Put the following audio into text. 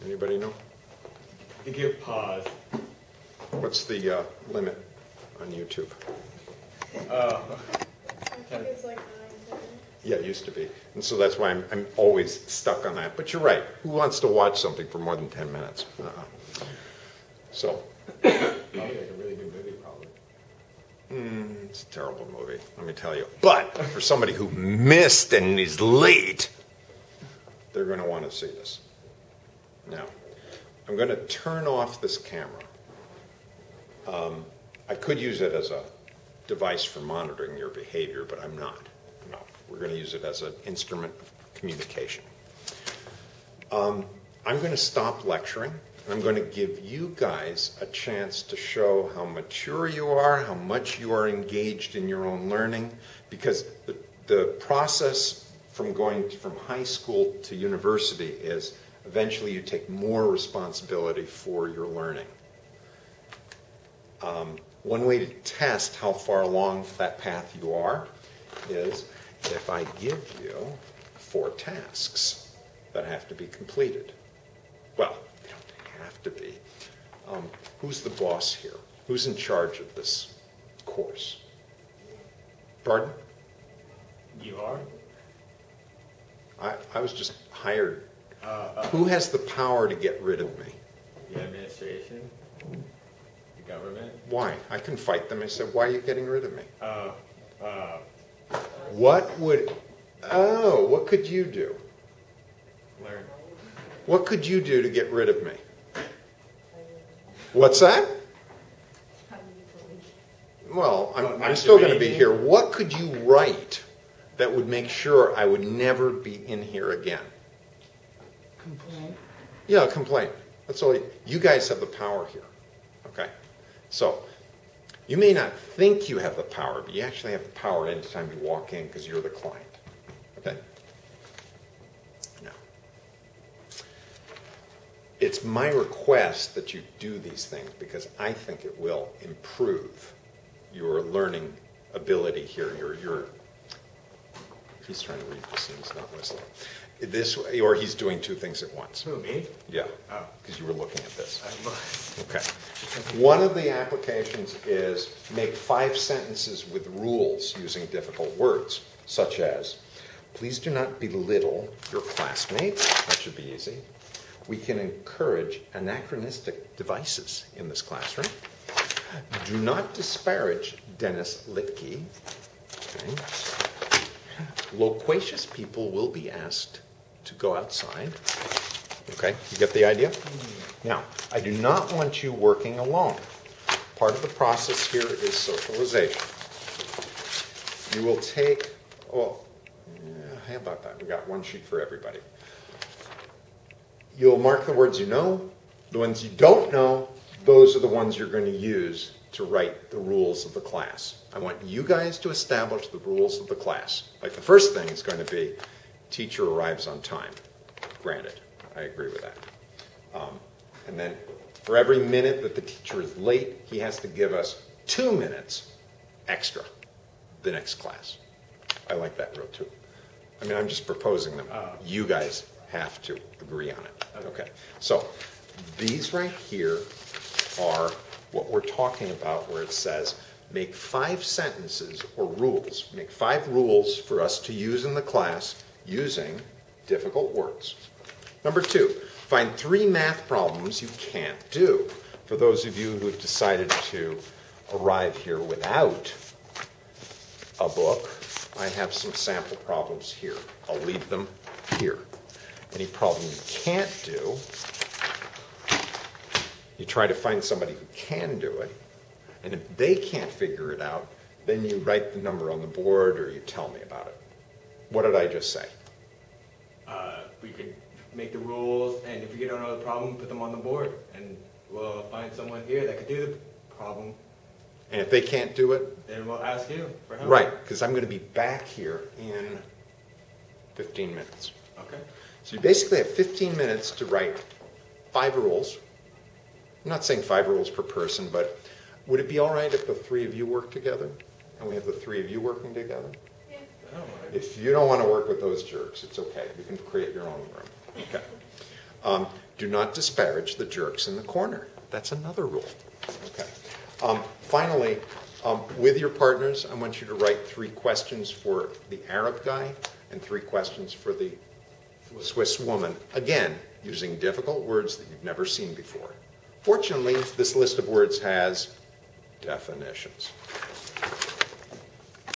Anybody know? I think you pause. What's the limit on YouTube? Oh. I think it's like 9, 10. Yeah, it used to be. And so that's why I'm always stuck on that. But you're right. Who wants to watch something for more than 10 minutes? So. Probably like a really good movie, probably. It's a terrible movie, let me tell you. But for somebody who missed and is late, they're going to want to see this. Now, I'm going to turn off this camera. I could use it as a device for monitoring your behavior, but I'm not. No, we're going to use it as an instrument of communication. I'm going to stop lecturing. I'm going to give you guys a chance to show how mature you are, how much you are engaged in your own learning, because the process from going from high school to university is eventually you take more responsibility for your learning. One way to test how far along that path you are is if I give you 4 tasks that have to be completed. Well, they don't have to be. Who's the boss here? Who's in charge of this course? Pardon? You are? I was just hired. Who has the power to get rid of me? The administration? The government? Why? I can fight them. I said, why are you getting rid of me? What could you do? Learn. What could you do to get rid of me? What's that? Well, I'm still going to be here. What could you write that would make sure I would never be in here again? Complaint. Yeah, a complaint. That's all. You guys have the power here. Okay? So, you may not think you have the power, but you actually have the power anytime you walk in because you're the client. Okay? Now, it's my request that you do these things because I think it will improve your learning ability here. He's trying to read this and he's not listening. Or he's doing 2 things at once. Who, me? Yeah, Oh. because you were looking at this. I Okay. One of the applications is make 5 sentences with rules using difficult words, such as, please do not belittle your classmates. That should be easy. We can encourage anachronistic devices in this classroom. Do not disparage Dennis Litke. Okay. Loquacious people will be asked to go outside. Okay, you get the idea? Now, I do not want you working alone. Part of the process here is socialization. You will take, how about that? We got 1 sheet for everybody. You'll mark the words you know. The ones you don't know, those are the ones you're going to use to write the rules of the class. I want you guys to establish the rules of the class. Like the first thing is going to be, teacher arrives on time. Granted, I agree with that. And then for every minute that the teacher is late, he has to give us 2 minutes extra the next class. I like that rule too. I mean, I'm just proposing them. You guys have to agree on it. Okay. So these right here are what we're talking about where it says make 5 sentences or rules. Make 5 rules for us to use in the class using difficult words. Number 2, find 3 math problems you can't do. For those of you who have decided to arrive here without a book, I have some sample problems here. I'll leave them here. Any problem you can't do, you try to find somebody who can do it, and if they can't figure it out, then you write the number on the board or you tell me about it. What did I just say? We could make the rules, and if you don't know the problem, put them on the board, and we'll find someone here that could do the problem. And if they can't do it? Then we'll ask you for help. Right, because I'm going to be back here in 15 minutes. Okay. So you basically have 15 minutes to write 5 rules. I'm not saying 5 rules per person, but would it be all right if the 3 of you work together? And we have the 3 of you working together? Oh, If you don't want to work with those jerks, it's okay. You can create your own room. Okay. Do not disparage the jerks in the corner. That's another rule. Okay. Finally, with your partners, I want you to write 3 questions for the Arab guy and 3 questions for the Swiss woman. Again, using difficult words that you've never seen before. Fortunately, this list of words has definitions.